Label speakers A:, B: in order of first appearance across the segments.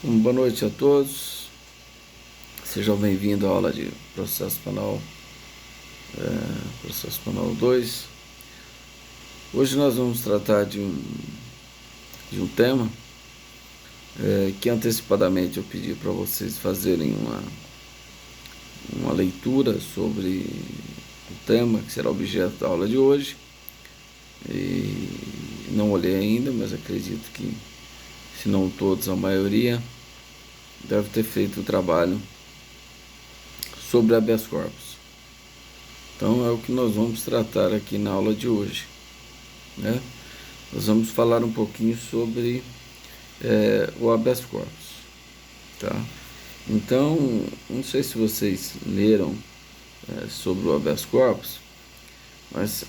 A: Boa noite a todos, sejam bem-vindos à aula de processo penal 2. Hoje nós vamos tratar de um tema que antecipadamente eu pedi para vocês fazerem uma leitura sobre o tema que será objeto da aula de hoje. E não olhei ainda, mas acredito que, se não todos, a maioria deve ter feito o trabalho sobre habeas corpus. Então é o que nós vamos tratar aqui na aula de hoje, né? Nós vamos falar um pouquinho sobre o habeas corpus, tá? Então, não sei se vocês leram sobre o habeas corpus, mas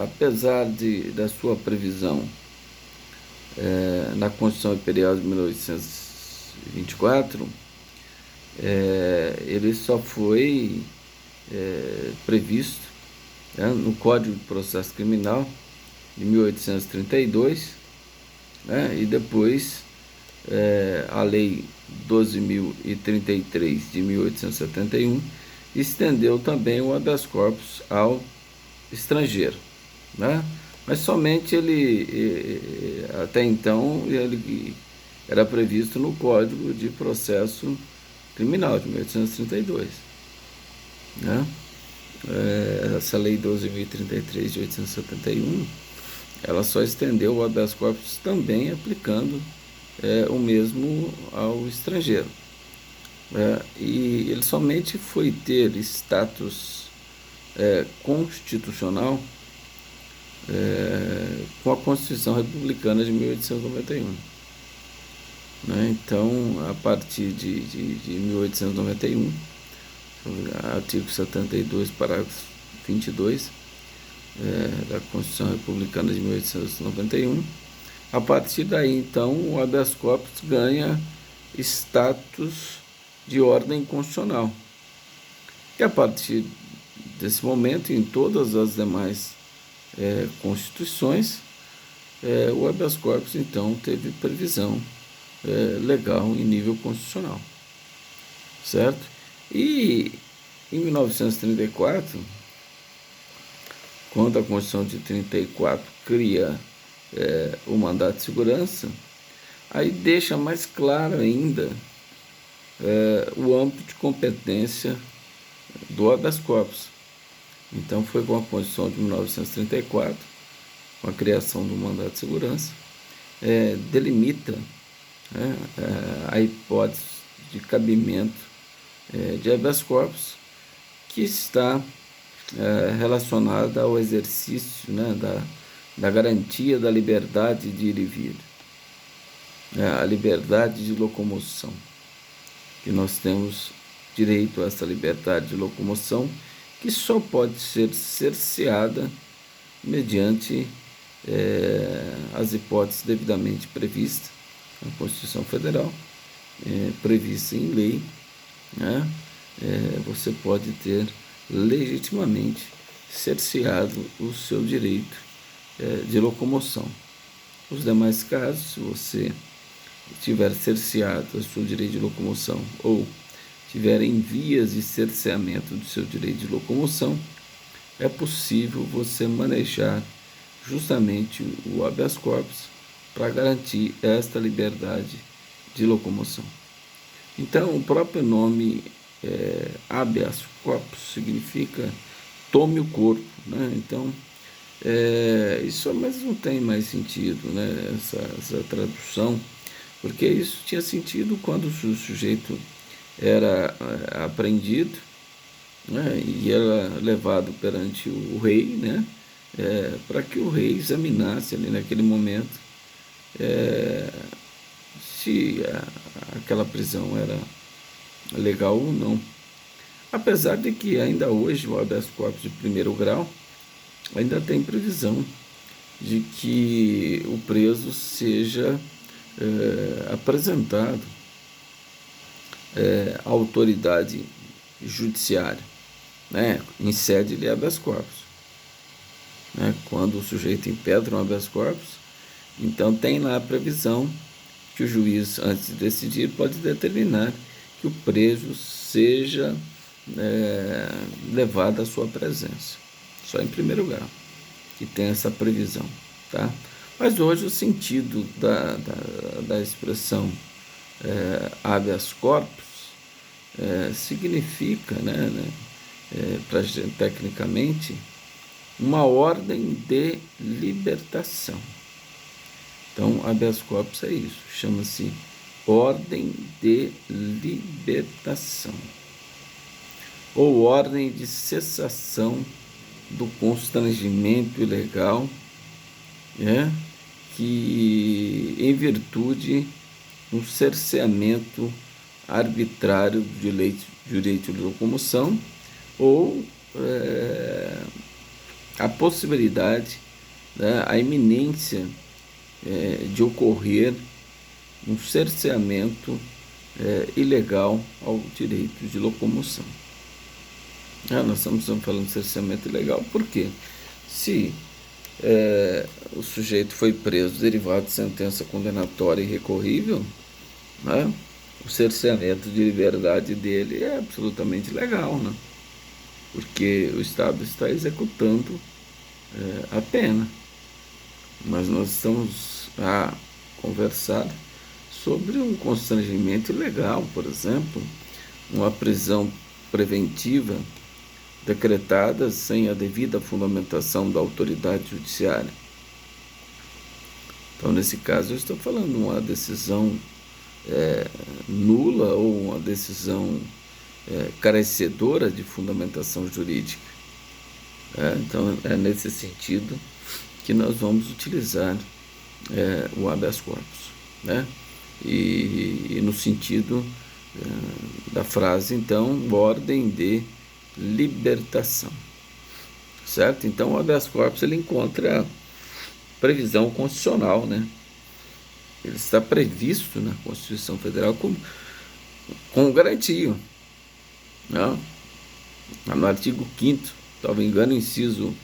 A: apesar da sua previsão na Constituição Imperial de 1824, ele só foi previsto no Código de Processo Criminal de 1832, né, e depois a Lei 12.033 de 1871 estendeu também o habeas corpus ao estrangeiro, né? Mas somente ele, até então, ele era previsto no Código de Processo Criminal de 1832, né? Essa Lei 12.033 de 1871, ela só estendeu o habeas corpus também aplicando o mesmo ao estrangeiro. E ele somente foi ter status constitucional com a Constituição Republicana de 1891. Né? Então, a partir de 1891, artigo 72, parágrafo 22 da Constituição Republicana de 1891, a partir daí, então, o habeas corpus ganha status de ordem constitucional. E a partir desse momento, em todas as demais constituições, o habeas corpus, então, teve previsão legal em nível constitucional, certo? E em 1934, quando a Constituição de 34 cria o mandato de segurança, aí deixa mais claro ainda o âmbito de competência do habeas corpus. Então foi com a Constituição de 1934, com a criação do mandato de segurança, delimita a hipótese de cabimento de habeas corpus, que está relacionada ao exercício, né, da garantia da liberdade de ir e vir, a liberdade de locomoção, que nós temos direito a essa liberdade de locomoção, que só pode ser cerceada mediante as hipóteses devidamente previstas na Constituição Federal, prevista em lei, né? Você pode ter legitimamente cerceado o seu direito de locomoção. Os demais casos, se você tiver cerceado o seu direito de locomoção ou tiver em vias de cerceamento do seu direito de locomoção, é possível você manejar justamente o habeas corpus para garantir esta liberdade de locomoção. Então, o próprio nome habeas corpus significa tome o corpo, né? Então, isso, mas não tem mais sentido, né, essa tradução, porque isso tinha sentido quando o sujeito era apreendido, né, e era levado perante o rei, né, para que o rei examinasse ali naquele momento se aquela prisão era legal ou não. Apesar de que ainda hoje o habeas corpus de primeiro grau ainda tem previsão de que o preso seja apresentado à autoridade judiciária, né, em sede de habeas corpus. Né, quando o sujeito impedra um habeas corpus, então tem lá a previsão que o juiz, antes de decidir, pode determinar que o preso seja levado à sua presença. Só em primeiro grau que tem essa previsão, tá? Mas hoje o sentido da expressão habeas corpus significa, tecnicamente, uma ordem de libertação. Então, habeas corpus é isso, chama-se ordem de libertação, ou ordem de cessação do constrangimento ilegal, que em virtude um cerceamento arbitrário do direito de locomoção ou a possibilidade, a iminência de ocorrer um cerceamento ilegal ao direito de locomoção. Nós estamos falando de cerceamento ilegal porque se o sujeito foi preso derivado de sentença condenatória irrecorrível, o cerceamento de liberdade dele é absolutamente legal, porque o Estado está executando a pena. Mas nós estamos a conversar sobre um constrangimento ilegal, por exemplo, uma prisão preventiva decretada sem a devida fundamentação da autoridade judiciária. Então, nesse caso, eu estou falando de uma decisão nula ou uma decisão carecedora de fundamentação jurídica. Então, é nesse sentido que nós vamos utilizar o habeas corpus, e no sentido da frase, então, ordem de libertação, certo? Então, o habeas corpus ele encontra previsão constitucional, Ele está previsto na Constituição Federal com garantia, no artigo 5º, salvo engano, inciso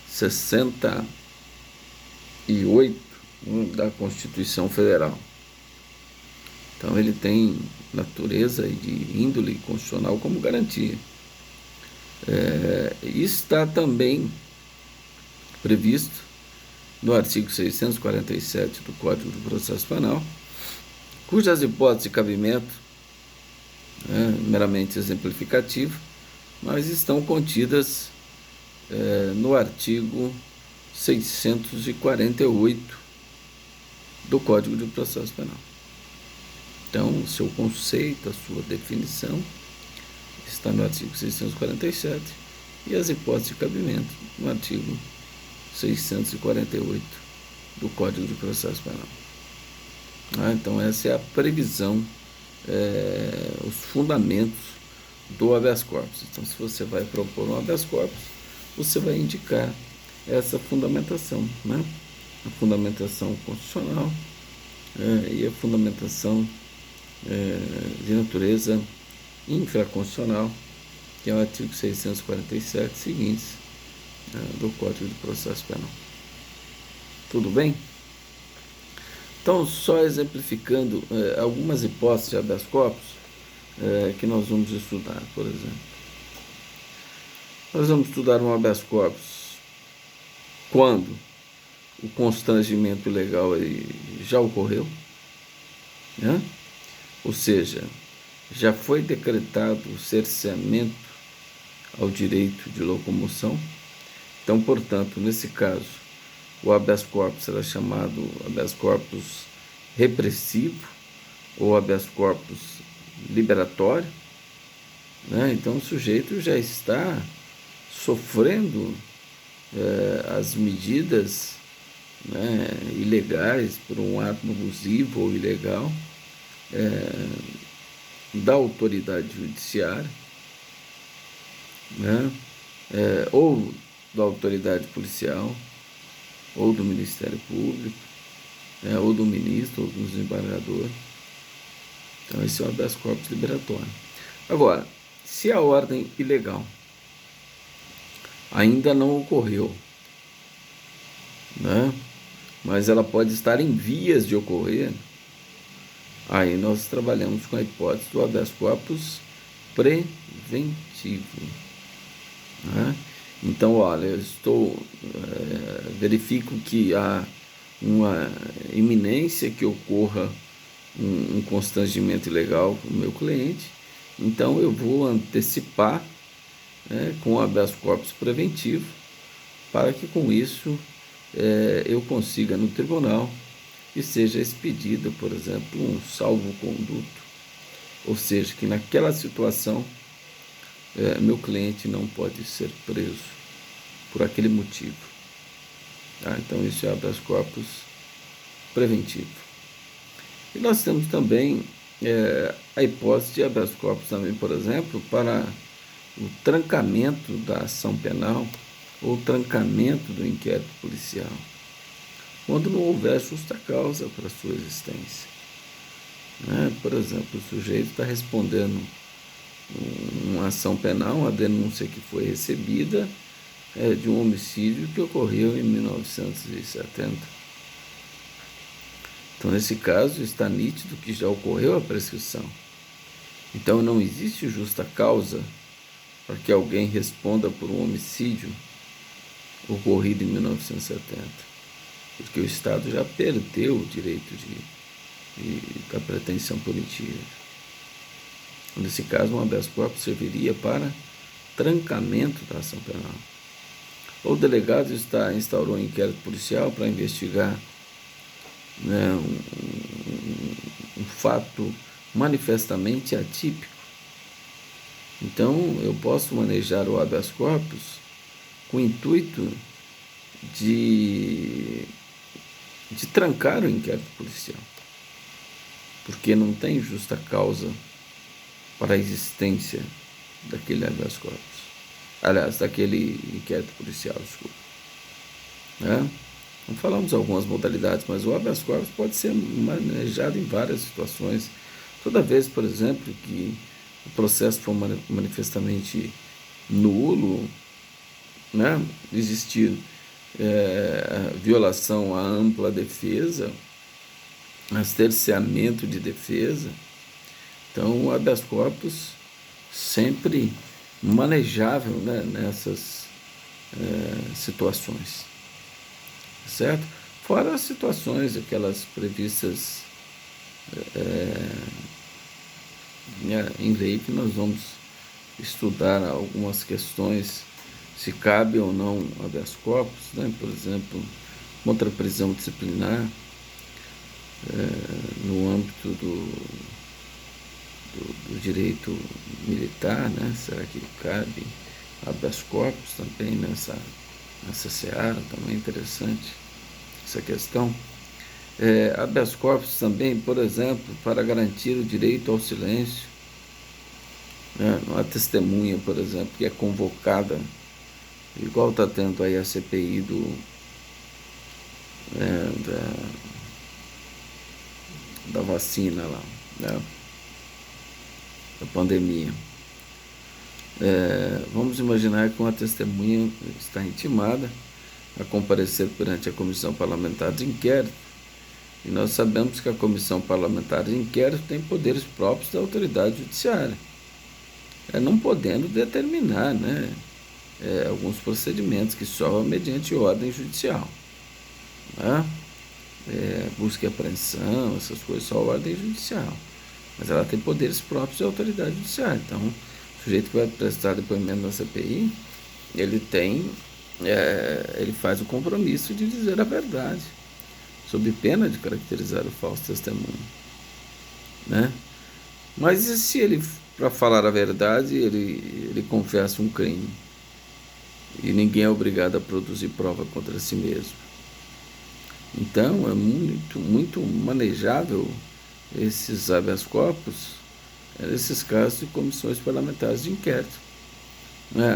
A: 68 da Constituição Federal. Então, ele tem natureza de índole constitucional como garantia. Está também previsto no artigo 647 do Código do Processo Penal, cujas hipóteses de cabimento, meramente exemplificativo, mas estão contidas no artigo 648 do Código de Processo Penal. Então, o seu conceito, a sua definição, está no artigo 647 e as hipóteses de cabimento no artigo 648 do Código de Processo Penal. Então, essa é a previsão, os fundamentos do habeas corpus. Então, se você vai propor um habeas corpus, você vai indicar essa fundamentação, a fundamentação constitucional e a fundamentação de natureza infraconstitucional, que é o artigo 647 seguintes do Código de Processo Penal. Tudo bem? Então, só exemplificando algumas hipóteses de habeas corpus que nós vamos estudar, por exemplo. Nós vamos estudar um habeas corpus quando o constrangimento ilegal já ocorreu, ou seja, já foi decretado o cerceamento ao direito de locomoção. Então, portanto, nesse caso, o habeas corpus será chamado habeas corpus repressivo ou habeas corpus liberatório. Então, o sujeito já está sofrendo as medidas ilegais por um ato abusivo ou ilegal da autoridade judiciária, ou da autoridade policial, ou do Ministério Público, ou do ministro, ou do desembargador. Então, esse é o habeas corpus liberatório. Agora, se a ordem ilegal ainda não ocorreu, mas ela pode estar em vias de ocorrer, Aí nós trabalhamos com a hipótese do habeas corpus preventivo, né? Então, olha, eu verifico que há uma iminência que ocorra um constrangimento ilegal com o meu cliente, então eu vou antecipar, né, com o habeas corpus preventivo, para que com isso eu consiga no tribunal que seja expedido, por exemplo, um salvo-conduto, ou seja, que naquela situação meu cliente não pode ser preso por aquele motivo. Tá? Então isso é habeas corpus preventivo. E nós temos também a hipótese de habeas corpus também, por exemplo, para o trancamento da ação penal ou trancamento do inquérito policial, quando não houver justa causa para sua existência. Né? Por exemplo, o sujeito está respondendo uma ação penal, uma denúncia que foi recebida de um homicídio que ocorreu em 1970. Então, nesse caso, está nítido que já ocorreu a prescrição. Então, não existe justa causa para que alguém responda por um homicídio ocorrido em 1970, porque o Estado já perdeu o direito da pretensão punitiva. Nesse caso, um habeas corpus serviria para trancamento da ação penal. O delegado instaurou um inquérito policial para investigar, né, um fato manifestamente atípico. Então, eu posso manejar o habeas corpus com o intuito de trancar o inquérito policial, porque não tem justa causa para a existência daquele habeas corpus. Aliás, daquele inquérito policial, desculpa. Né? Não falamos algumas modalidades, mas o habeas corpus pode ser manejado em várias situações. Toda vez, por exemplo, que o processo for manifestamente nulo, né, existir violação à ampla defesa, cerceamento de defesa, então o habeas corpus sempre manejável, né, nessas situações, certo? Fora as situações, aquelas previstas em lei, que nós vamos estudar algumas questões, se cabe ou não habeas corpus, né? Por exemplo, contra a prisão disciplinar, no âmbito do direito militar, né? Será que cabe habeas corpus também nessa seara? Também interessante essa questão. Habeas corpus também, por exemplo, para garantir o direito ao silêncio, né? Uma testemunha, por exemplo, que é convocada, igual está tendo aí a CPI da vacina lá, né? Da pandemia. Vamos imaginar que uma testemunha está intimada a comparecer perante a Comissão Parlamentar de Inquérito, e nós sabemos que a Comissão Parlamentar de Inquérito tem poderes próprios da autoridade judiciária, não podendo determinar, né, alguns procedimentos que só mediante ordem judicial, né? Busca e apreensão, essas coisas, só ordem judicial, mas ela tem poderes próprios da autoridade judiciária. Então, o sujeito que vai prestar depoimento na CPI, ele faz o compromisso de dizer a verdade, sob pena de caracterizar o falso testemunho, né? Mas e se ele, para falar a verdade, ele confessa um crime e ninguém é obrigado a produzir prova contra si mesmo? Então, é muito, muito manejável esses habeas corpus nesses casos de comissões parlamentares de inquérito.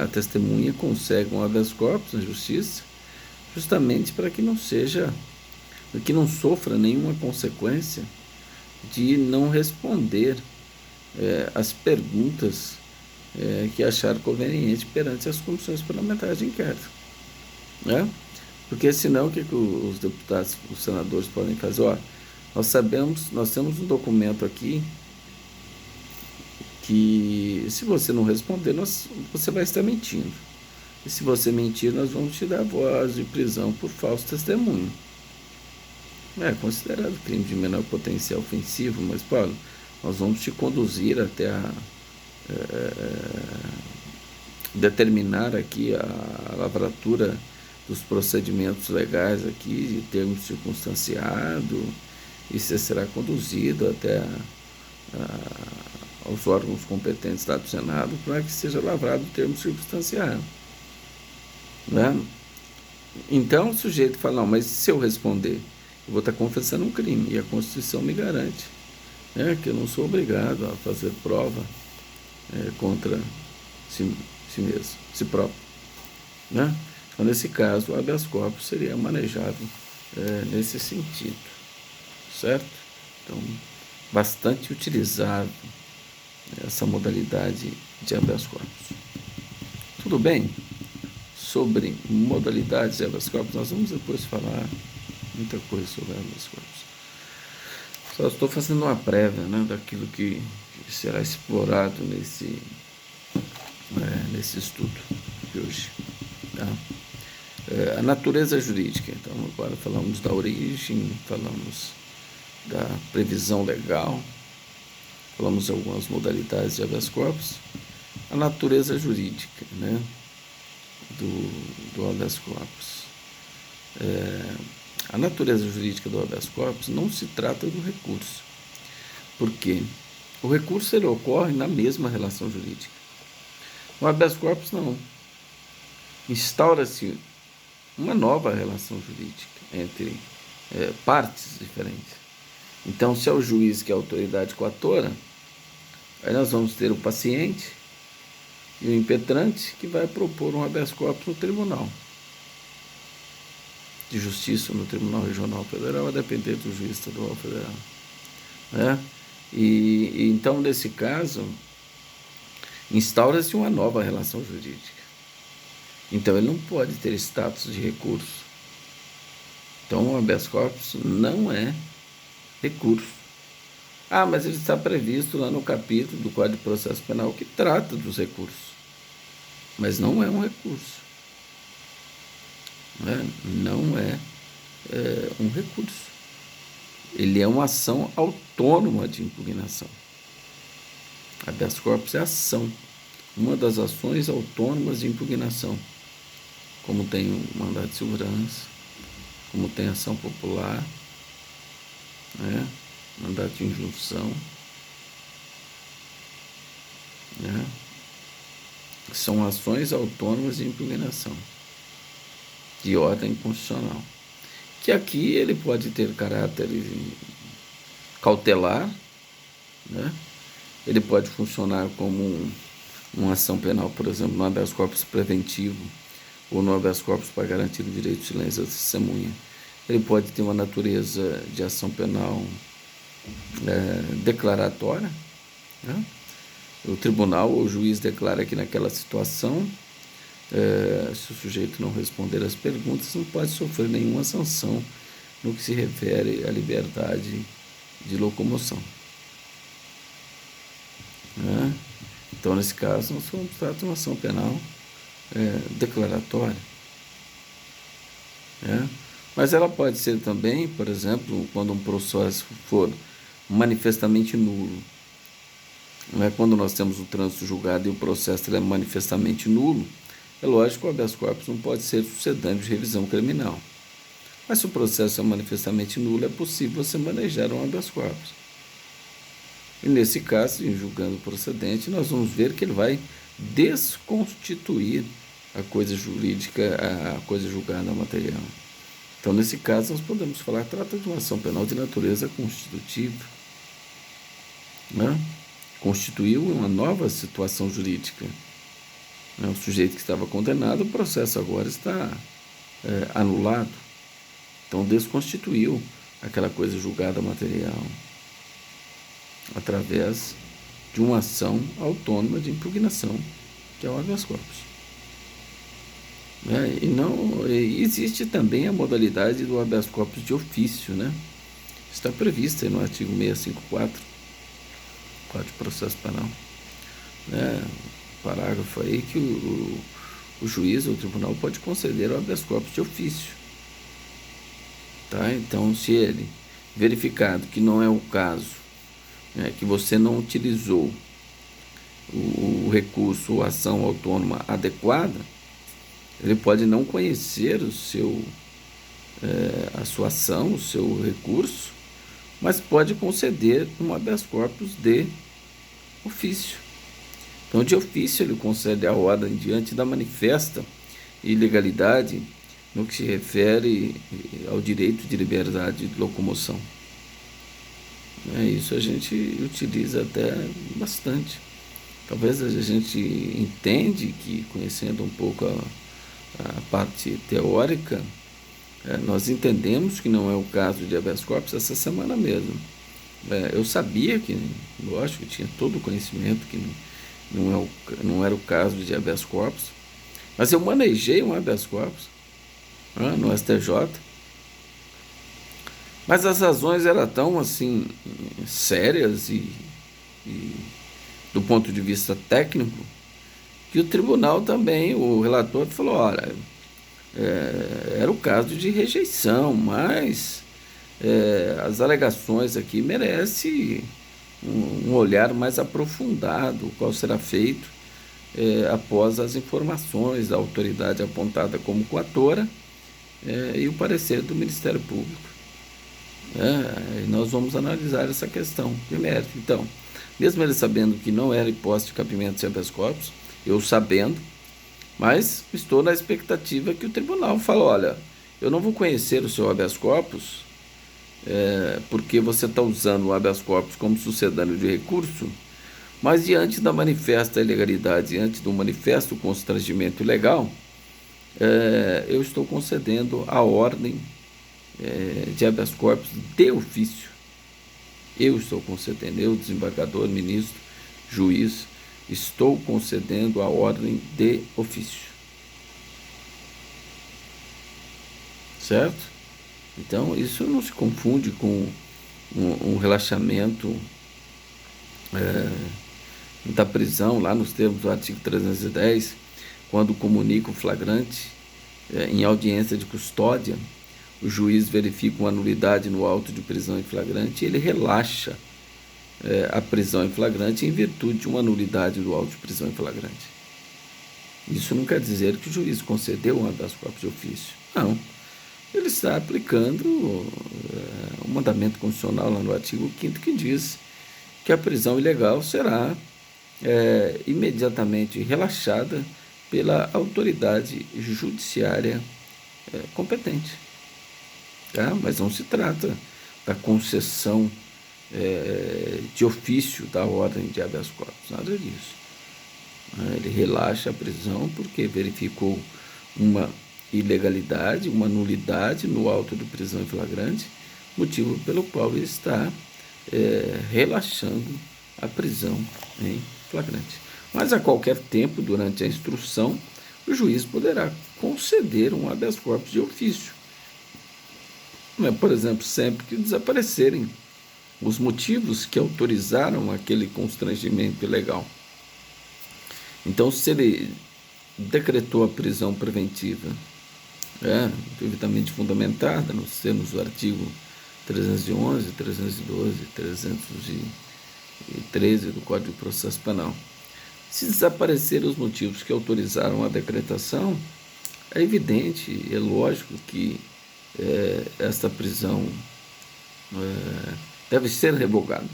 A: A testemunha consegue um habeas corpus na justiça justamente para que não sofra nenhuma consequência de não responder as perguntas que achar conveniente perante as comissões parlamentares de inquérito, né? Porque senão o que os deputados, os senadores podem fazer? Nós temos um documento aqui que, se você não responder, você vai estar mentindo. E se você mentir, nós vamos te dar voz de prisão por falso testemunho. É considerado crime de menor potencial ofensivo, mas, Paulo, nós vamos te conduzir até a determinar aqui a lavratura dos procedimentos legais aqui, de termos circunstanciado, e você será conduzido até aos órgãos competentes lá do Senado para que seja lavrado o termo circunstanciado. Né? Então o sujeito fala, não, mas se eu responder, eu vou estar confessando um crime, e a Constituição me garante, né, que eu não sou obrigado a fazer prova contra si mesmo, si próprio. Né? Então, nesse caso, o habeas corpus seria manejado nesse sentido, certo? Então, bastante utilizado essa modalidade de habeas corpus. Tudo bem? Sobre modalidades de habeas corpus, nós vamos depois falar muita coisa sobre habeas corpus. Só estou fazendo uma prévia, né, daquilo que será explorado nesse estudo de hoje. Tá? A natureza jurídica. Então, agora falamos da origem, falamos da previsão legal, falamos de algumas modalidades de habeas corpus. A natureza jurídica, né, do habeas corpus. A natureza jurídica do habeas corpus não se trata do recurso. Por quê? O recurso ele ocorre na mesma relação jurídica. No habeas corpus, não. Instaura-se uma nova relação jurídica entre partes diferentes. Então, se é o juiz que é a autoridade coatora, aí nós vamos ter o paciente e o impetrante que vai propor um habeas corpus no tribunal de justiça, no Tribunal Regional Federal, a depender do juiz estadual federal. Né? E então, nesse caso, instaura-se uma nova relação jurídica. Então, ele não pode ter status de recurso. Então, o habeas corpus não é recurso. Ah, mas ele está previsto lá no capítulo do Código de Processo Penal que trata dos recursos. Mas não é um recurso. Não é um recurso. Ele é uma ação autônoma de impugnação. Habeas corpus é ação. Uma das ações autônomas de impugnação. Como tem o mandado de segurança, como tem ação popular, né? Mandado de injunção, né? São ações autônomas de impugnação de ordem constitucional, que aqui ele pode ter caráter cautelar, né? Ele pode funcionar como uma ação penal, por exemplo, no habeas corpus preventivo ou no habeas corpus para garantir o direito de silêncio da testemunha. Ele pode ter uma natureza de ação penal declaratória, né? O tribunal ou o juiz declara que naquela situação, se o sujeito não responder às perguntas, não pode sofrer nenhuma sanção no que se refere à liberdade de locomoção. Né? Então, nesse caso, nós vamos tratar de uma ação penal declaratória. Mas ela pode ser também, por exemplo, quando um processo for manifestamente nulo. Não é quando nós temos o trânsito julgado e o processo é manifestamente nulo, é lógico que o habeas corpus não pode ser sucedâneo de revisão criminal. Mas se o processo é manifestamente nulo, é possível você manejar um habeas corpus. E nesse caso, em julgando o procedente, nós vamos ver que ele vai desconstituir a coisa jurídica, a coisa julgada material. Então, nesse caso, nós podemos falar que trata de uma ação penal de natureza constitutiva. Né? Constituiu uma nova situação jurídica. O sujeito que estava condenado, o processo agora está anulado. Então, desconstituiu aquela coisa julgada material através de uma ação autônoma de impugnação, que é o habeas corpus. Existe também a modalidade do habeas corpus de ofício, né? Está prevista aí no artigo 654, Código de Processo Penal, né? Parágrafo aí que o juiz ou o tribunal pode conceder o habeas corpus de ofício. Tá? Então, se ele verificado que não é o caso, né, que você não utilizou o recurso ou ação autônoma adequada, ele pode não conhecer a sua ação, o seu recurso, mas pode conceder um habeas corpus de ofício. Então, de ofício, ele concede a ordem diante da manifesta ilegalidade no que se refere ao direito de liberdade de locomoção. Isso a gente utiliza até bastante. Talvez a gente entende que, conhecendo um pouco a parte teórica, nós entendemos que não é o caso de habeas corpus essa semana mesmo. Eu sabia que, lógico, tinha todo o conhecimento que não era o caso de habeas corpus, mas eu manejei um habeas corpus no STJ, mas as razões eram tão assim sérias e do ponto de vista técnico, que o tribunal também, o relator falou, olha, era o caso de rejeição, mas as alegações aqui merecem um olhar mais aprofundado, qual será feito após as informações da autoridade apontada como coatora e o parecer do Ministério Público. Nós vamos analisar essa questão de mérito. Então, mesmo ele sabendo que não era hipótese de cabimento de habeas corpus, eu sabendo, mas estou na expectativa que o tribunal fale, olha, eu não vou conhecer o seu habeas corpus porque você está usando o habeas corpus como sucedâneo de recurso, mas diante da manifesta ilegalidade, diante do manifesto constrangimento ilegal, eu estou concedendo a ordem de habeas corpus de ofício. Eu estou concedendo, eu, desembargador, ministro, juiz, estou concedendo a ordem de ofício. Certo? Então, isso não se confunde com um relaxamento da prisão, lá nos termos do artigo 310, quando comunica o flagrante em audiência de custódia, o juiz verifica uma nulidade no auto de prisão em flagrante e ele relaxa a prisão em flagrante em virtude de uma nulidade do auto de prisão em flagrante. Isso não quer dizer que o juiz concedeu um habeas corpus de ofício. Não. Ele está aplicando o mandamento constitucional lá no artigo 5º que diz que a prisão ilegal será imediatamente relaxada pela autoridade judiciária competente. Tá? Mas não se trata da concessão de ofício da ordem de habeas corpus, nada disso. Ele relaxa a prisão porque verificou uma ilegalidade, uma nulidade no auto de prisão em flagrante, motivo pelo qual ele está relaxando a prisão em flagrante. Mas a qualquer tempo, durante a instrução, o juiz poderá conceder um habeas corpus de ofício. Por exemplo, sempre que desaparecerem os motivos que autorizaram aquele constrangimento ilegal. Então, se ele decretou a prisão preventiva devidamente fundamentada nos termos do artigo 311, 312, 313 do Código de Processo Penal, se desaparecerem os motivos que autorizaram a decretação, é evidente, é lógico que esta prisão deve ser revogada,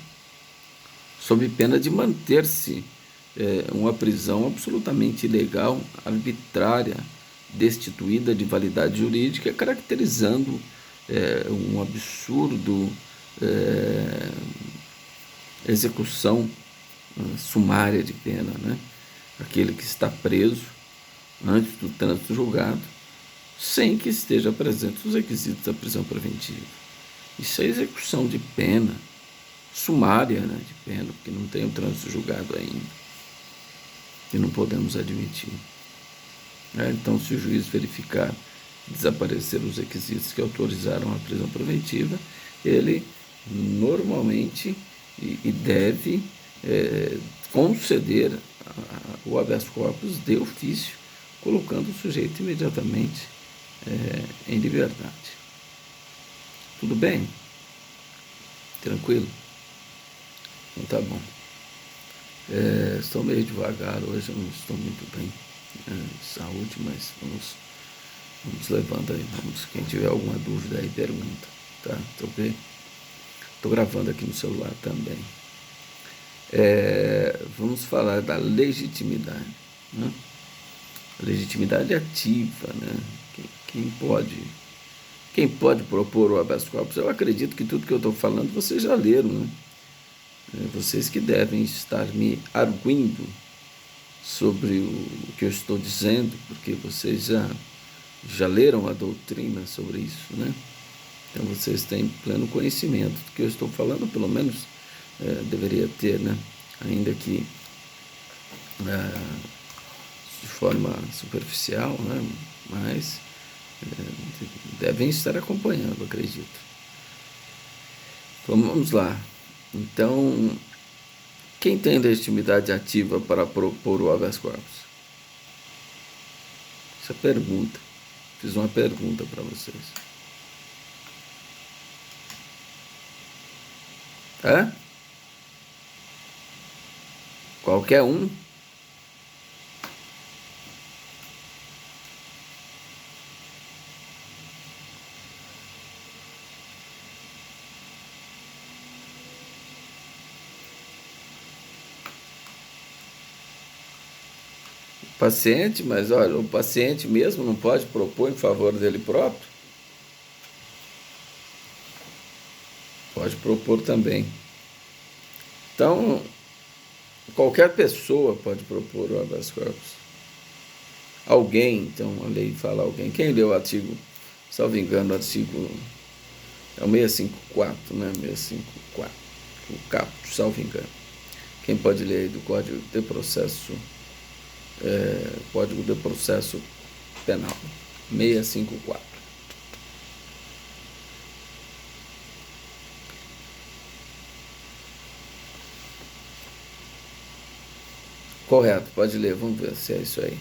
A: sob pena de manter-se uma prisão absolutamente ilegal, arbitrária, destituída de validade jurídica, caracterizando um absurdo execução sumária de pena, né? Aquele que está preso antes do trânsito julgado, sem que esteja presente os requisitos da prisão preventiva. Isso é execução de pena sumária, né, de pena, porque não tem o trânsito julgado ainda, e não podemos admitir. Então, se o juiz verificar desaparecer os requisitos que autorizaram a prisão preventiva, ele normalmente e deve conceder o habeas corpus de ofício, colocando o sujeito imediatamente em liberdade. Tudo bem? Tranquilo? Então tá bom. Estou meio devagar hoje, eu não estou muito bem de saúde, mas vamos levando aí. Quem tiver alguma dúvida aí, pergunta. Tá? Estou gravando aqui no celular também. Vamos falar da legitimidade. Né? A legitimidade ativa, né? Quem pode propor o habeas corpus? Eu acredito que tudo que eu estou falando vocês já leram, né? Vocês que devem estar me arguindo sobre o que eu estou dizendo, porque vocês já leram a doutrina sobre isso, né? Então vocês têm pleno conhecimento do que eu estou falando, pelo menos deveria ter, né? Ainda que de forma superficial, né? Mas devem estar acompanhando, acredito. Vamos lá. Então, quem tem legitimidade ativa para propor o habeas corpus? Essa é a pergunta. Fiz uma pergunta para vocês. Qualquer um? Paciente, mas olha, o paciente mesmo não pode propor em favor dele próprio? Pode propor também. Então, qualquer pessoa pode propor o habeas corpus. Alguém, então a lei fala alguém. Quem leu o artigo, salvo engano, o artigo é o 654, né? 654, o caput, salvo engano. Quem pode ler aí do Código de Processo, Código de Processo Penal, 654. Correto, pode ler, vamos ver se é isso aí.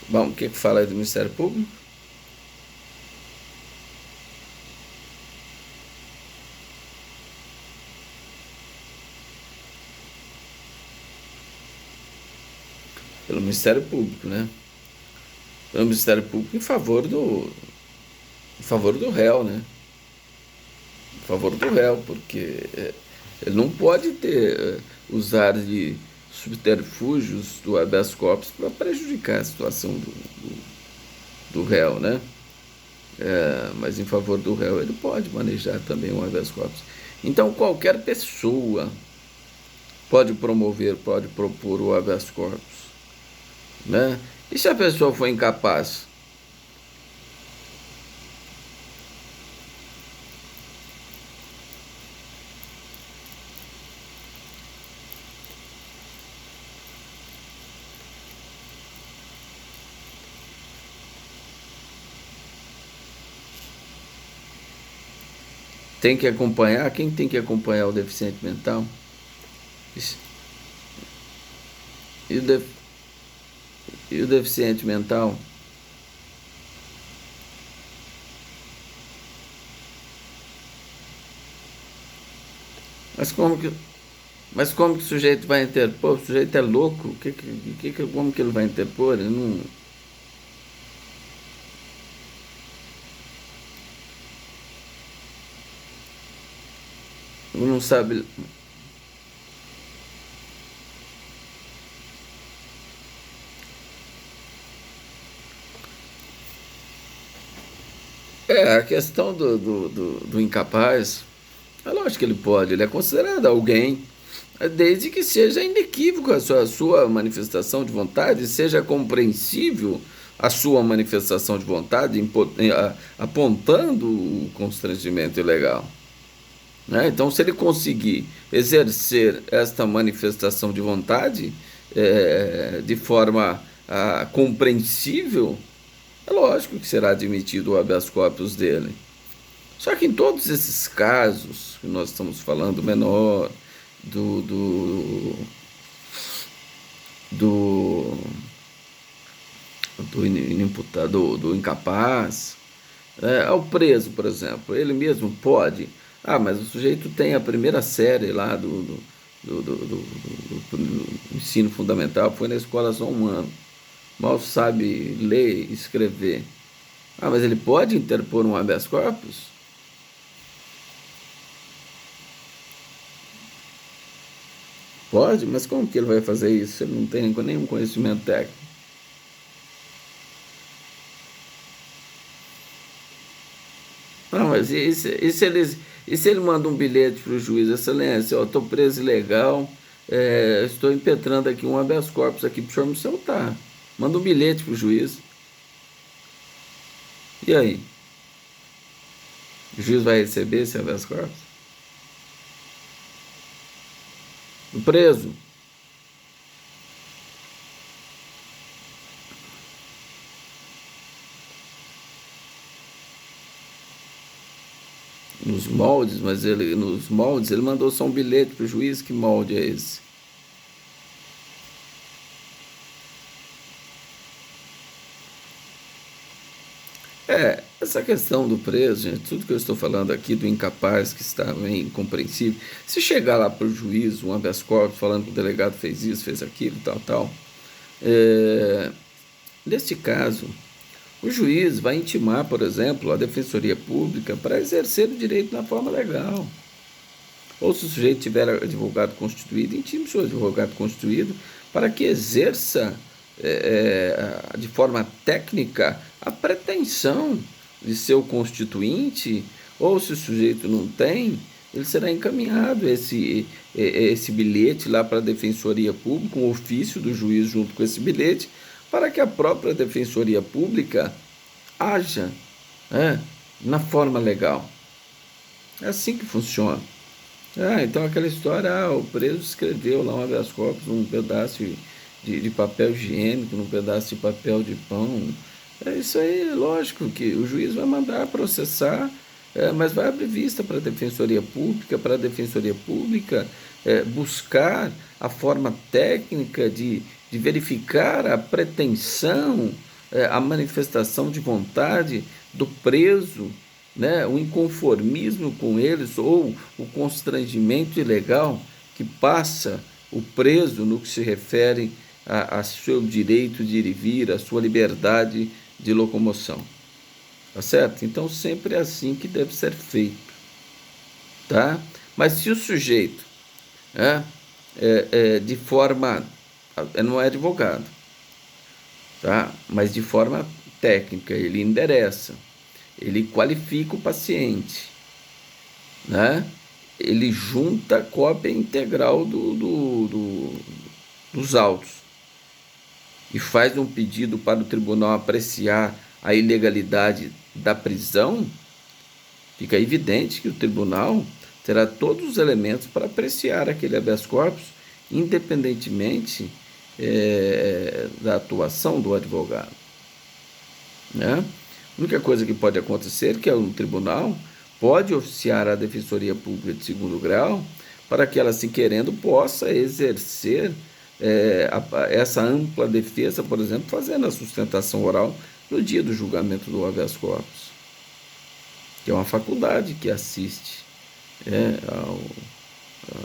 A: Bom, o que fala aí do Ministério Público? Pelo Ministério Público, né? Pelo Ministério Público em favor do réu, né? Em favor do réu, porque ele não pode usar de subterfúgios do habeas corpus para prejudicar a situação do réu, né? Mas em favor do réu ele pode manejar também o habeas corpus. Então qualquer pessoa pode propor o habeas corpus, né? E se a pessoa for incapaz? Tem que acompanhar? Quem tem que acompanhar o deficiente mental? E o deficiente mental? Mas como que o sujeito vai interpor? O sujeito é louco? Como que ele vai interpor? Ele não sabe. A questão do incapaz, é lógico que ele é considerado alguém, desde que seja inequívoco a sua manifestação de vontade, seja compreensível a sua manifestação de vontade, apontando o constrangimento ilegal. né? Então, se ele conseguir exercer esta manifestação de vontade de forma compreensível, é lógico que será admitido o habeas corpus dele. Só que em todos esses casos que nós estamos falando, menor, do, do, do, do inimputado, do incapaz, ao preso, por exemplo, ele mesmo pode. Ah, mas o sujeito tem a primeira série lá do ensino fundamental, foi na escola só um ano, mal sabe ler e escrever. Ah, mas ele pode interpor um habeas corpus? Pode, mas como que ele vai fazer isso se ele não tem nenhum conhecimento técnico? Não, mas e se ele manda um bilhete para o juiz, excelência, estou preso ilegal, estou impetrando aqui um habeas corpus aqui para o senhor me soltar. Manda um bilhete para o juiz. E aí? O juiz vai receber esse habeas corpus? O preso. Nos moldes ele mandou só um bilhete para o juiz. Que molde é esse? Essa questão do preso, gente, tudo que eu estou falando aqui, do incapaz que está incompreensível, se chegar lá para o juiz, um habeas corpus, falando que o delegado fez isso, fez aquilo, tal, tal, é, neste caso, o juiz vai intimar, por exemplo, a Defensoria Pública para exercer o direito na forma legal. Ou se o sujeito tiver advogado constituído, intime o seu advogado constituído para que exerça de forma técnica a pretensão de seu constituinte, ou se o sujeito não tem, ele será encaminhado esse bilhete lá para a Defensoria Pública, um ofício do juiz junto com esse bilhete, para que a própria Defensoria Pública haja na forma legal. É assim que funciona. Então aquela história, o preso escreveu lá um habeas corpus num pedaço de papel higiênico, num pedaço de papel de pão. Isso aí, lógico que o juiz vai mandar processar, mas vai abrir vista para a Defensoria Pública buscar a forma técnica de verificar a pretensão, a manifestação de vontade do preso, né, o inconformismo com eles ou o constrangimento ilegal que passa o preso no que se refere a seu direito de ir e vir, a sua liberdade de locomoção. Tá certo? Então sempre é assim que deve ser feito. Tá? Mas se o sujeito de forma. Não é advogado, tá? Mas de forma técnica, ele endereça, ele qualifica o paciente, né? Ele junta a cópia integral dos autos e faz um pedido para o tribunal apreciar a ilegalidade da prisão. Fica evidente que o tribunal terá todos os elementos para apreciar aquele habeas corpus, independentemente da atuação do advogado, né? A única coisa que pode acontecer é que o tribunal pode oficiar a Defensoria Pública de segundo grau para que ela, se querendo, possa exercer essa ampla defesa, por exemplo, fazendo a sustentação oral no dia do julgamento do habeas corpus, que é uma faculdade que assiste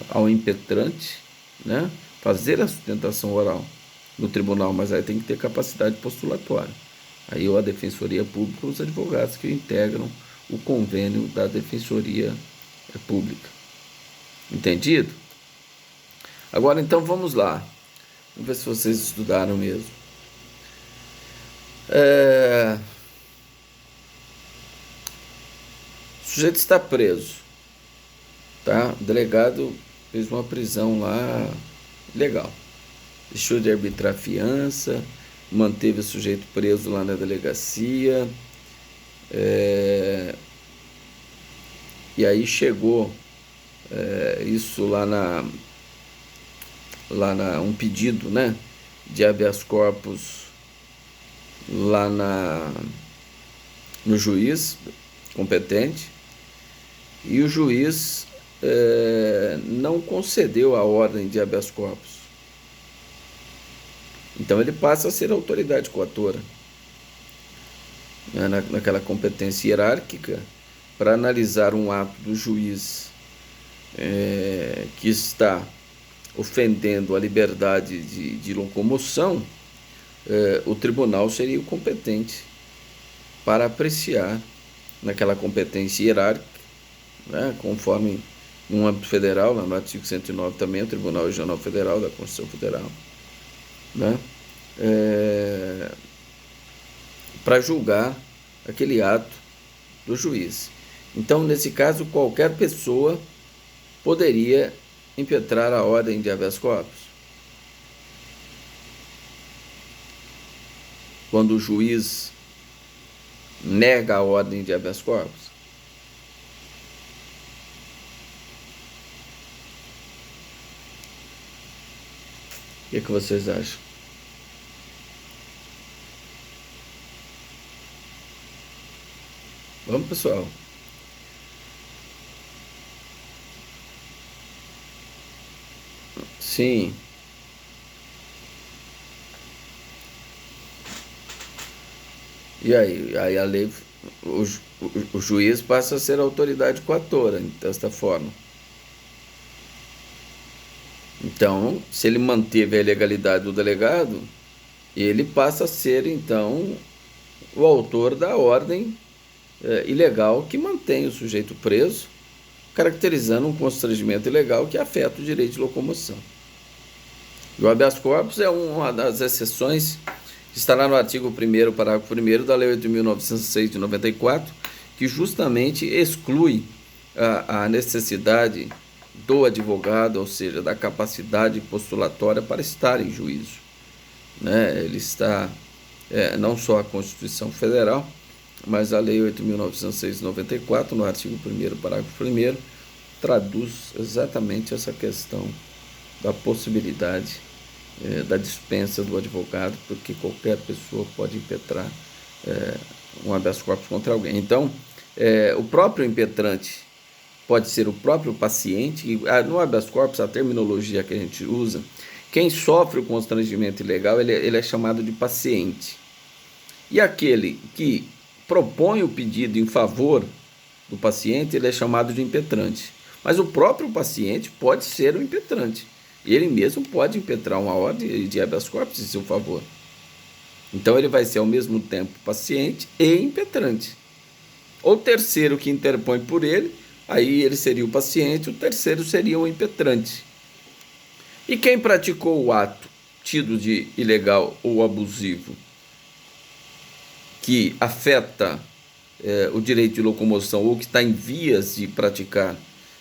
A: ao impetrante, né, fazer a sustentação oral no tribunal, mas aí tem que ter capacidade postulatória. Aí a Defensoria Pública, os advogados que integram o convênio da Defensoria Pública. Entendido? Agora, então, vamos lá. Vamos ver se vocês estudaram mesmo. O sujeito está preso, tá? O delegado fez uma prisão lá legal. Deixou de arbitrar fiança, manteve o sujeito preso lá na delegacia, e aí chegou isso um pedido, né, de habeas corpus lá no juiz competente, e o juiz não concedeu a ordem de habeas corpus. Então ele passa a ser autoridade coatora, né, naquela competência hierárquica, para analisar um ato do juiz que está ofendendo a liberdade de locomoção. O tribunal seria o competente para apreciar naquela competência hierárquica, né, conforme no âmbito federal, no artigo 109 também, o Tribunal Regional Federal da Constituição Federal, né, para julgar aquele ato do juiz. Então, nesse caso, qualquer pessoa poderia impetrar a ordem de habeas corpus. Quando o juiz nega a ordem de habeas corpus. O que vocês acham? Vamos, pessoal. Sim. E aí a lei, o juiz passa a ser autoridade coatora, desta forma. Então, se ele manteve a ilegalidade do delegado, ele passa a ser, então, o autor da ordem ilegal que mantém o sujeito preso, caracterizando um constrangimento ilegal que afeta o direito de locomoção. E o habeas corpus é uma das exceções que está lá no artigo 1º, parágrafo 1º da Lei 8.906 de 94, que justamente exclui a necessidade do advogado, ou seja, da capacidade postulatória para estar em juízo, né? Ele está, não só a Constituição Federal, mas a Lei 8.906 de 94, no artigo 1º, parágrafo 1º, traduz exatamente essa questão da possibilidade da dispensa do advogado, porque qualquer pessoa pode impetrar um habeas corpus contra alguém. Então, o próprio impetrante pode ser o próprio paciente, e no habeas corpus, a terminologia que a gente usa, quem sofre o constrangimento ilegal, ele é chamado de paciente. E aquele que propõe o pedido em favor do paciente, ele é chamado de impetrante. Mas o próprio paciente pode ser o impetrante. Ele mesmo pode impetrar uma ordem de habeas corpus em seu favor. Então ele vai ser ao mesmo tempo paciente e impetrante. O terceiro que interpõe por ele, aí ele seria o paciente, o terceiro seria o impetrante. E quem praticou o ato tido de ilegal ou abusivo, que afeta o direito de locomoção, ou que está em vias de praticar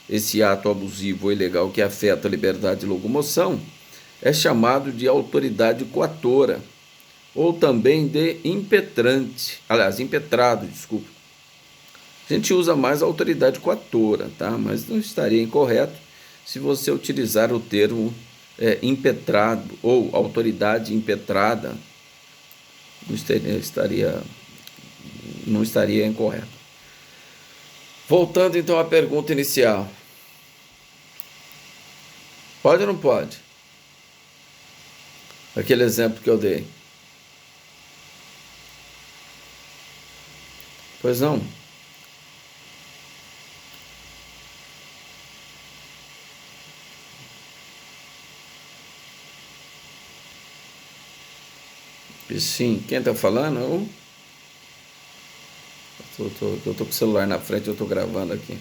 A: esse ato abusivo ou ilegal que afeta a liberdade de locomoção, é chamado de autoridade coatora, ou também de impetrante, aliás, impetrado, desculpa. A gente usa mais a autoridade coatora, tá? Mas não estaria incorreto se você utilizar o termo impetrado ou autoridade impetrada, não estaria incorreto. Voltando então à pergunta inicial. Pode ou não pode? Aquele exemplo que eu dei. Pois não? E sim, quem está falando? Eu tô com o celular na frente, eu estou gravando aqui.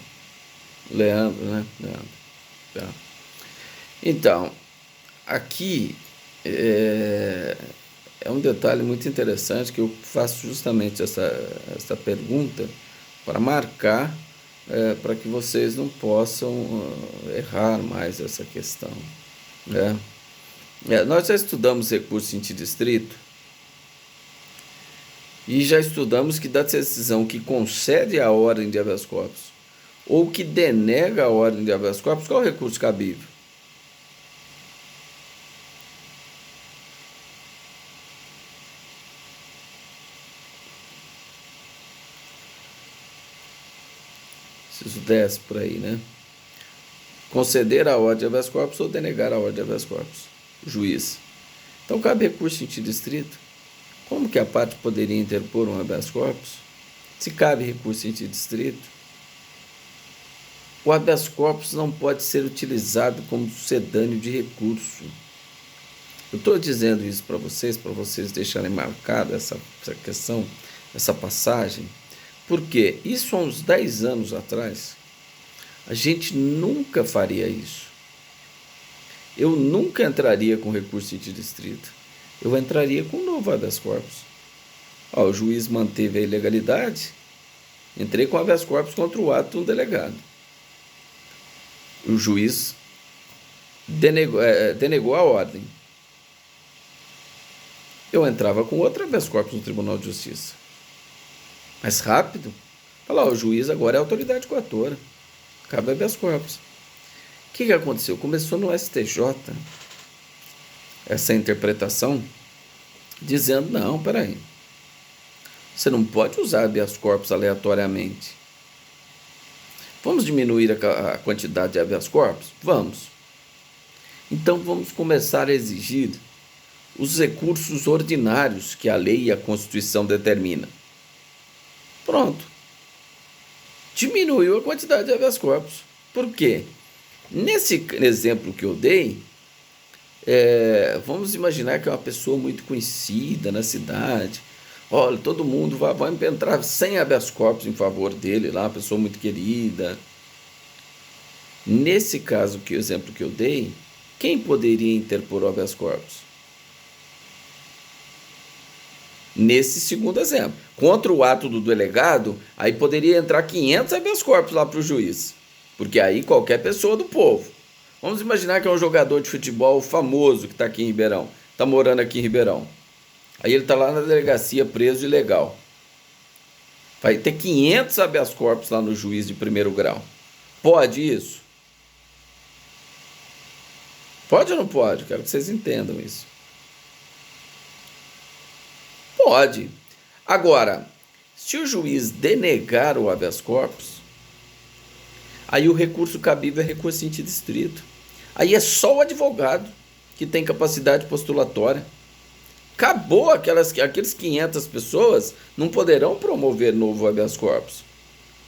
A: Leandro, né? Leandro. Tá. Então, aqui é um detalhe muito interessante que eu faço justamente essa pergunta para marcar, para que vocês não possam errar mais essa questão, né? Nós já estudamos recurso intidistrito e já estudamos que da decisão que concede a ordem de habeas corpus ou que denega a ordem de habeas corpus, qual é o recurso cabível? Se isso desce por aí, né? Conceder a ordem de habeas corpus ou denegar a ordem de habeas corpus. Juiz. Então, cabe recurso em distrito. Como que a parte poderia interpor um habeas corpus? Se cabe recurso em distrito, o habeas corpus não pode ser utilizado como sucedâneo de recurso. Eu estou dizendo isso para vocês deixarem marcada essa questão, essa passagem, porque isso há uns 10 anos atrás, a gente nunca faria isso. Eu nunca entraria com recurso em distrito. Eu entraria com um novo habeas corpus. O juiz manteve a ilegalidade, entrei com habeas corpus contra o ato de um delegado. O juiz denegou a ordem. Eu entrava com outro habeas corpus no Tribunal de Justiça. Mais rápido. Falar, o juiz agora é autoridade coatora. Cabe habeas corpus. O que aconteceu? Começou no STJ essa interpretação, dizendo, não, peraí, você não pode usar habeas corpus aleatoriamente. Vamos diminuir a quantidade de habeas corpus? Vamos. Então vamos começar a exigir os recursos ordinários que a lei e a Constituição determinam. Pronto. Diminuiu a quantidade de habeas corpus. Por quê? Nesse exemplo que eu dei, vamos imaginar que é uma pessoa muito conhecida na cidade. Olha, todo mundo vai entrar 100 habeas corpus em favor dele, lá, uma pessoa muito querida. Nesse caso, o exemplo que eu dei, quem poderia interpor o habeas corpus? Nesse segundo exemplo. Contra o ato do delegado, aí poderia entrar 500 habeas corpus lá para o juiz. Porque aí qualquer pessoa do povo. Vamos imaginar que é um jogador de futebol famoso que está aqui em Ribeirão. Está morando aqui em Ribeirão. Aí ele está lá na delegacia preso ilegal. Vai ter 500 habeas corpus lá no juiz de primeiro grau. Pode isso? Pode ou não pode? Quero que vocês entendam isso. Pode. Agora, se o juiz denegar o habeas corpus, aí o recurso cabível é recurso em distrito. Aí é só o advogado que tem capacidade postulatória. Acabou, aqueles 500 pessoas não poderão promover novo habeas corpus,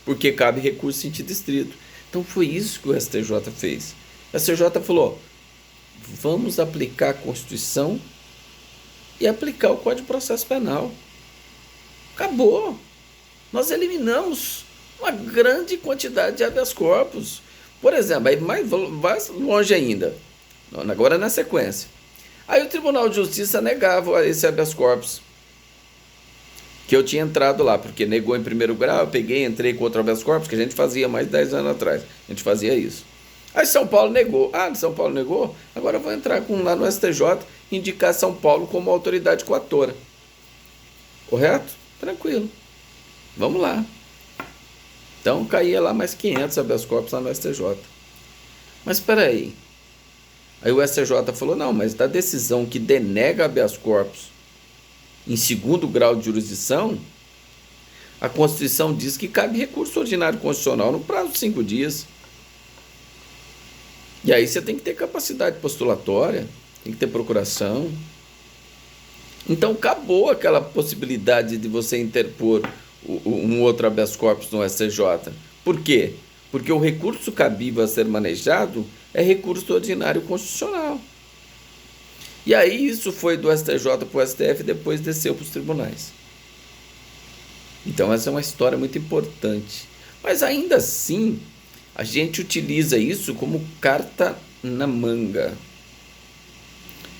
A: porque cabe recurso em distrito. Então foi isso que o STJ fez. O STJ falou, vamos aplicar a Constituição e aplicar o Código de Processo Penal. Acabou. Nós eliminamos uma grande quantidade de habeas corpus. Por exemplo, aí mais longe ainda, agora na sequência. Aí o Tribunal de Justiça negava esse habeas corpus que eu tinha entrado lá, porque negou em primeiro grau, eu entrei com outro habeas corpus, que a gente fazia mais de 10 anos atrás. A gente fazia isso. Aí São Paulo negou. São Paulo negou? Agora eu vou entrar lá no STJ e indicar São Paulo como autoridade coatora. Correto? Tranquilo. Vamos lá. Então caía lá mais 500 habeas corpus lá no STJ. Mas espera aí. Aí o STJ falou, não, mas da decisão que denega habeas corpus em segundo grau de jurisdição, a Constituição diz que cabe recurso ordinário constitucional no prazo de 5 dias. E aí você tem que ter capacidade postulatória, tem que ter procuração. Então acabou aquela possibilidade de você interpor um outro habeas corpus no STJ. Por quê? Porque o recurso cabível a ser manejado é recurso ordinário constitucional. E aí isso foi do STJ para o STF e depois desceu para os tribunais. Então essa é uma história muito importante. Mas ainda assim, a gente utiliza isso como carta na manga.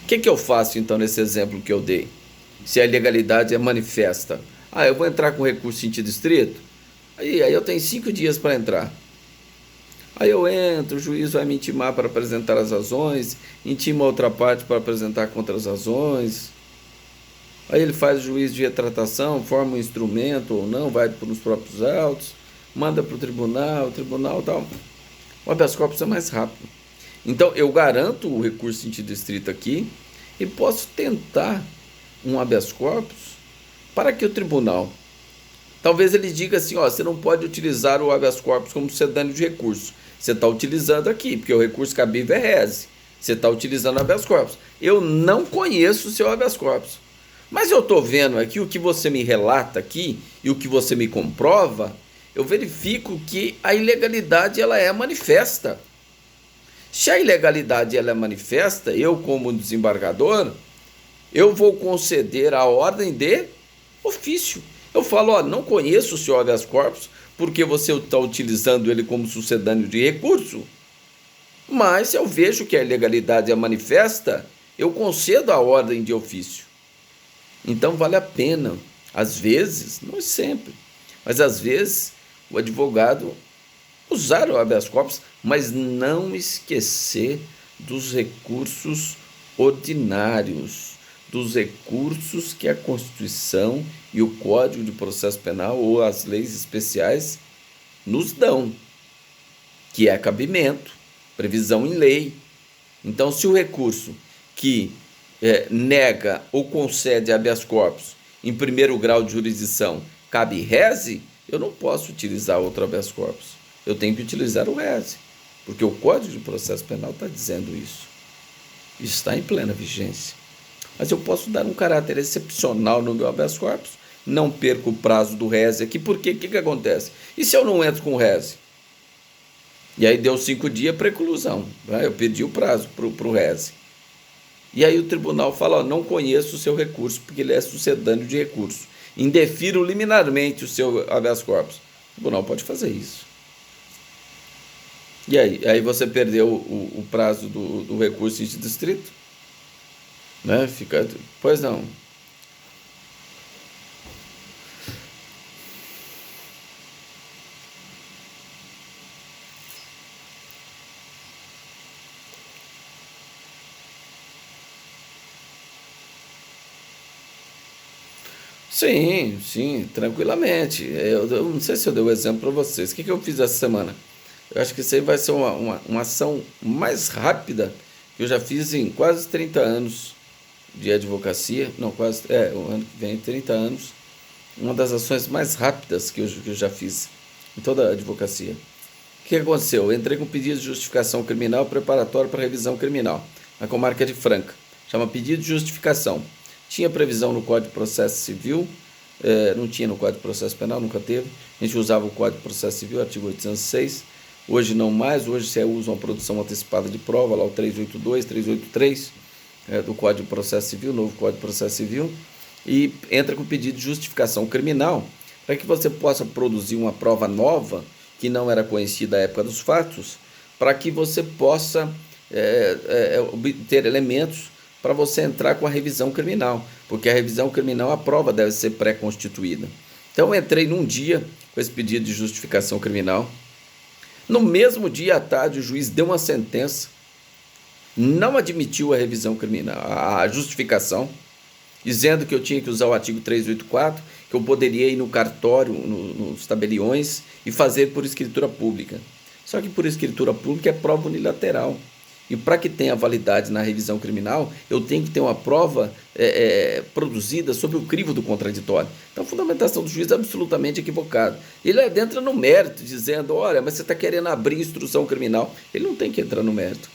A: O que eu faço então nesse exemplo que eu dei? Se a ilegalidade é manifesta. Eu vou entrar com recurso em distrito? Aí eu tenho 5 dias para entrar. Aí eu entro, o juiz vai me intimar para apresentar as razões, intima a outra parte para apresentar contra as razões. Aí ele faz o juiz de retratação, forma um instrumento ou não, vai para os próprios autos. manda para o tribunal tal. O habeas corpus é mais rápido. Então, eu garanto o recurso em sentido estrito aqui e posso tentar um habeas corpus para que o tribunal, talvez ele diga assim, ó, você não pode utilizar o habeas corpus como sucedâneo de recurso. Você está utilizando aqui, porque o recurso cabível é rese. Você está utilizando o habeas corpus. Eu não conheço o seu habeas corpus. Mas eu estou vendo aqui o que você me relata aqui e o que você me comprova, eu verifico que a ilegalidade ela é manifesta. Se a ilegalidade ela é manifesta, eu como desembargador, eu vou conceder a ordem de ofício. Eu falo, ó, não conheço o senhor habeas corpus, porque você está utilizando ele como sucedâneo de recurso, mas se eu vejo que a ilegalidade é manifesta, eu concedo a ordem de ofício. Então vale a pena, às vezes, não sempre, mas às vezes o advogado usar o habeas corpus, mas não esquecer dos recursos ordinários, dos recursos que a Constituição e o Código de Processo Penal ou as leis especiais nos dão, que é cabimento, previsão em lei. Então, se o recurso que nega ou concede habeas corpus em primeiro grau de jurisdição cabe rese, eu não posso utilizar outro habeas corpus. Eu tenho que utilizar o rese, porque o Código de Processo Penal está dizendo isso. Isso está em plena vigência. Mas eu posso dar um caráter excepcional no meu habeas corpus, não perco o prazo do rese aqui, porque o que acontece? E se eu não entro com o rese? E aí deu 5 dias para reclusão, né? Eu pedi o prazo para o rese. E aí o tribunal fala, ó, não conheço o seu recurso, porque ele é sucedâneo de recurso. Indefiro liminarmente o seu habeas corpus. O tribunal pode fazer isso. E aí você perdeu o prazo do recurso em distrito, né? Fica, pois não. Sim, tranquilamente. Eu não sei se eu dei o exemplo para vocês. O que eu fiz essa semana? Eu acho que isso aí vai ser uma ação mais rápida que eu já fiz em quase 30 anos de advocacia. Não, quase, o ano que vem, 30 anos. Uma das ações mais rápidas que eu já fiz em toda a advocacia. O que aconteceu? Eu entrei com pedido de justificação criminal preparatório para revisão criminal, na comarca de Franca. Chama pedido de justificação. Tinha previsão no Código de Processo Civil, não tinha no Código de Processo Penal, nunca teve. A gente usava o Código de Processo Civil, artigo 806. Hoje não mais, hoje você usa uma produção antecipada de prova, lá o 382, 383 do Código de Processo Civil, novo Código de Processo Civil, e entra com pedido de justificação criminal para que você possa produzir uma prova nova, que não era conhecida à época dos fatos, para que você possa obter elementos para você entrar com a revisão criminal, porque a revisão criminal, a prova deve ser pré-constituída. Então, eu entrei num dia com esse pedido de justificação criminal. No mesmo dia à tarde, o juiz deu uma sentença, não admitiu a revisão criminal, a justificação, dizendo que eu tinha que usar o artigo 384, que eu poderia ir no cartório, nos tabeliões, e fazer por escritura pública. Só que por escritura pública é prova unilateral. E para que tenha validade na revisão criminal, eu tenho que ter uma prova produzida sobre o crivo do contraditório. Então, a fundamentação do juiz é absolutamente equivocada. Ele entra no mérito, dizendo, olha, mas você está querendo abrir instrução criminal. Ele não tem que entrar no mérito.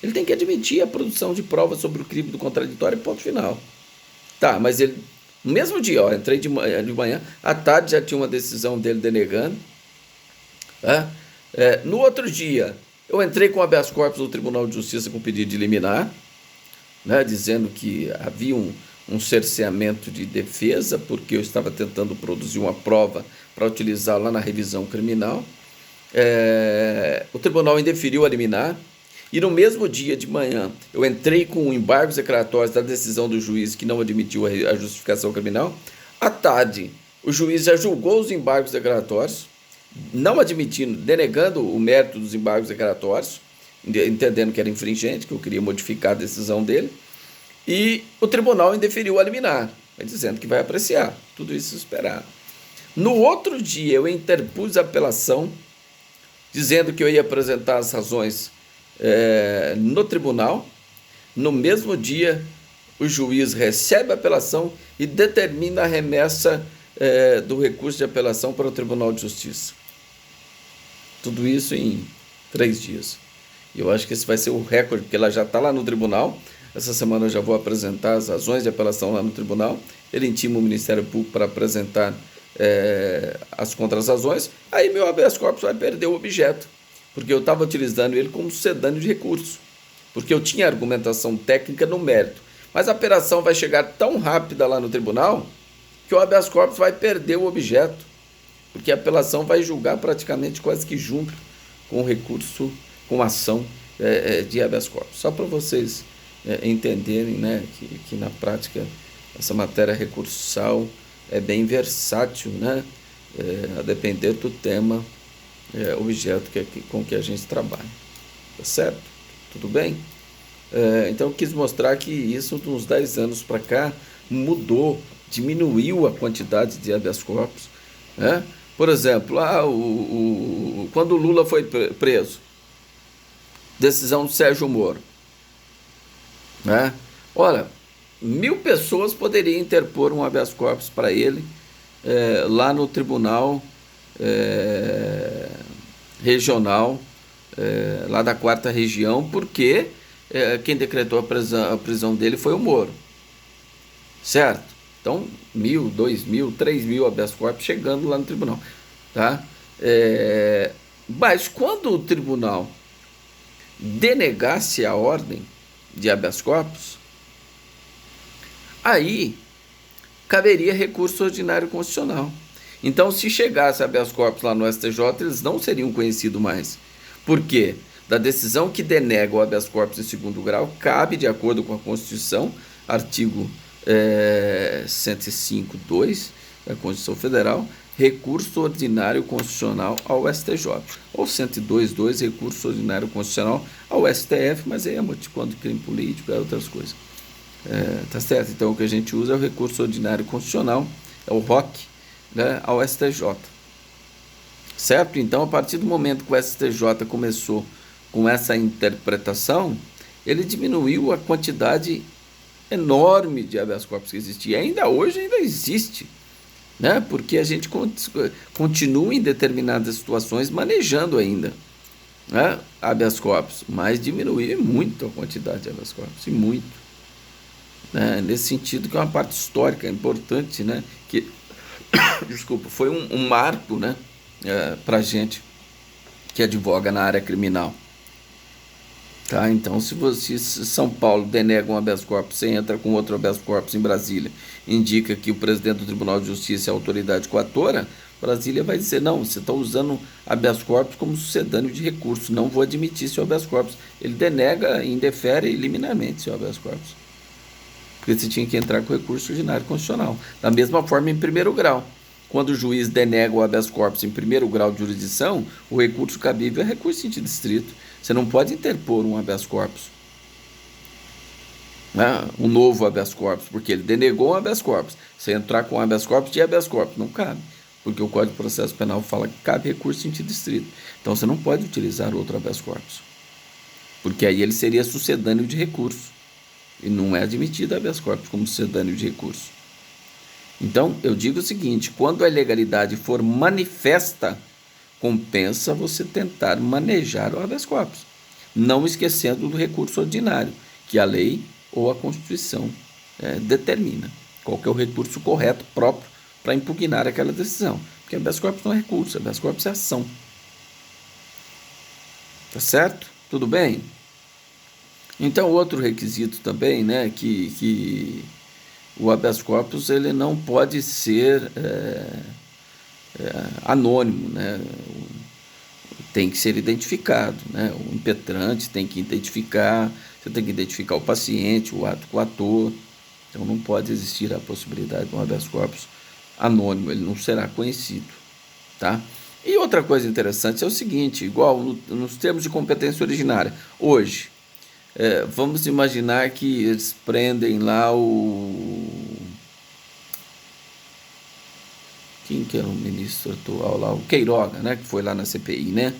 A: Ele tem que admitir a produção de provas sobre o crivo do contraditório e ponto final. Tá, mas ele, no mesmo dia, entrei de manhã, à tarde já tinha uma decisão dele denegando. Tá? No outro dia, eu entrei com habeas corpus no Tribunal de Justiça com pedido de liminar, né, dizendo que havia um cerceamento de defesa, porque eu estava tentando produzir uma prova para utilizar lá na revisão criminal. O tribunal indeferiu a liminar, e no mesmo dia de manhã eu entrei com embargos declaratórios da decisão do juiz que não admitiu a justificação criminal. À tarde, o juiz já julgou os embargos declaratórios, não admitindo, denegando o mérito dos embargos declaratórios, entendendo que era infringente, que eu queria modificar a decisão dele, e o tribunal indeferiu a liminar, dizendo que vai apreciar, tudo isso esperado. No outro dia, eu interpus a apelação, dizendo que eu ia apresentar as razões no tribunal. No mesmo dia, o juiz recebe a apelação e determina a remessa do recurso de apelação para o Tribunal de Justiça. Tudo isso em 3 dias. E eu acho que esse vai ser o recorde, porque ela já está lá no tribunal. Essa semana eu já vou apresentar as razões de apelação lá no tribunal. Ele intima o Ministério Público para apresentar as contrarrazões. Aí meu habeas corpus vai perder o objeto, porque eu estava utilizando ele como sucedâneo de recurso, porque eu tinha argumentação técnica no mérito. Mas a apelação vai chegar tão rápida lá no tribunal que o habeas corpus vai perder o objeto, porque a apelação vai julgar praticamente quase que junto com o recurso, com a ação de habeas corpus. Só para vocês entenderem, né, que na prática essa matéria recursal é bem versátil, né, a depender do tema, objeto com que a gente trabalha. Tá certo? Tudo bem? Então eu quis mostrar que isso, de uns 10 anos para cá, mudou, diminuiu a quantidade de habeas corpus, né? Por exemplo, quando o Lula foi preso, decisão do Sérgio Moro, né? Olha, 1000 pessoas poderiam interpor um habeas corpus para ele lá no tribunal regional, lá da 4ª região, porque quem decretou a prisão dele foi o Moro, certo? Então, 1000, 2000, 3000 habeas corpus chegando lá no tribunal, tá? Mas quando o tribunal denegasse a ordem de habeas corpus, aí caberia recurso ordinário constitucional. Então, se chegasse habeas corpus lá no STJ, eles não seriam conhecidos mais. Por quê? Da decisão que denega o habeas corpus em 2º grau, cabe, de acordo com a Constituição, artigo 105.2 da Constituição Federal, recurso ordinário constitucional ao STJ, ou 102.2, recurso ordinário constitucional ao STF, mas aí é motivando crime político, outras coisas. Tá certo? Então o que a gente usa é o recurso ordinário constitucional, é o ROC, né, ao STJ. Certo? Então, a partir do momento que o STJ começou com essa interpretação, ele diminuiu a quantidade enorme de habeas corpus que existia. Ainda hoje ainda existe, né? Porque a gente continua em determinadas situações manejando ainda, né, habeas corpus, mas diminuiu muito a quantidade de habeas corpus, e muito, né? Nesse sentido que é uma parte histórica importante, né? Que, desculpa, foi um marco, né, para a gente que advoga na área criminal. Tá? Então, se São Paulo denega um habeas corpus, você entra com outro habeas corpus em Brasília, indica que o presidente do Tribunal de Justiça é a autoridade coatora, Brasília vai dizer, não, você está usando habeas corpus como sucedâneo de recurso, não vou admitir seu habeas corpus. Ele denega, indefere liminarmente seu habeas corpus, porque você tinha que entrar com recurso ordinário constitucional. Da mesma forma, em 1º grau. Quando o juiz denega o habeas corpus em 1º grau de jurisdição, o recurso cabível é recurso em distrito. Você não pode interpor um habeas corpus, né, um novo habeas corpus, porque ele denegou um habeas corpus. Você entrar com um habeas corpus de habeas corpus, não cabe, porque o Código de Processo Penal fala que cabe recurso em distrito. Então você não pode utilizar outro habeas corpus, porque aí ele seria sucedâneo de recurso, e não é admitido habeas corpus como sucedâneo de recurso. Então, eu digo o seguinte, quando a ilegalidade for manifesta, compensa você tentar manejar o habeas corpus, não esquecendo do recurso ordinário, que a lei ou a Constituição determina. Qual que é o recurso correto, próprio, para impugnar aquela decisão. Porque habeas corpus não é recurso, habeas corpus é ação. Tá certo? Tudo bem? Então, outro requisito também, né, que o habeas corpus ele não pode ser anônimo, né? Tem que ser identificado, né? O impetrante tem que identificar, você tem que identificar o paciente, o ato coator. Então não pode existir a possibilidade de um habeas corpus anônimo, ele não será conhecido, tá? E outra coisa interessante é o seguinte, igual nos termos de competência originária, hoje, vamos imaginar que eles prendem lá o Quem que era o ministro atual lá? O Queiroga, né? Que foi lá na CPI, né?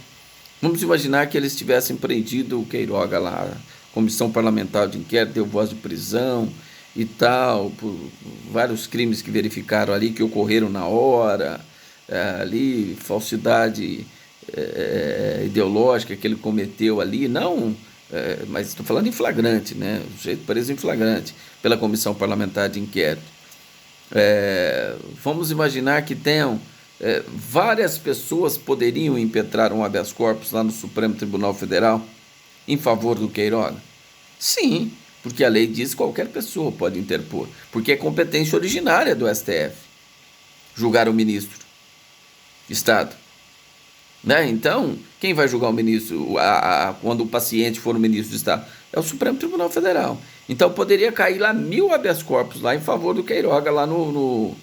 A: Vamos imaginar que eles tivessem prendido o Queiroga lá, a Comissão Parlamentar de Inquérito, deu voz de prisão e tal, por vários crimes que verificaram ali, que ocorreram na hora, ali, falsidade ideológica que ele cometeu ali, não, mas estou falando em flagrante, né? O sujeito preso em flagrante pela Comissão Parlamentar de Inquérito. Vamos imaginar que tenham várias pessoas poderiam impetrar um habeas corpus lá no Supremo Tribunal Federal em favor do Queiroga? Sim, porque a lei diz que qualquer pessoa pode interpor, porque é competência originária do STF julgar o ministro de Estado. Né? Então, quem vai julgar o ministro quando o paciente for o ministro de Estado? É o Supremo Tribunal Federal. Então poderia cair lá 1000 habeas corpus lá em favor do Queiroga lá no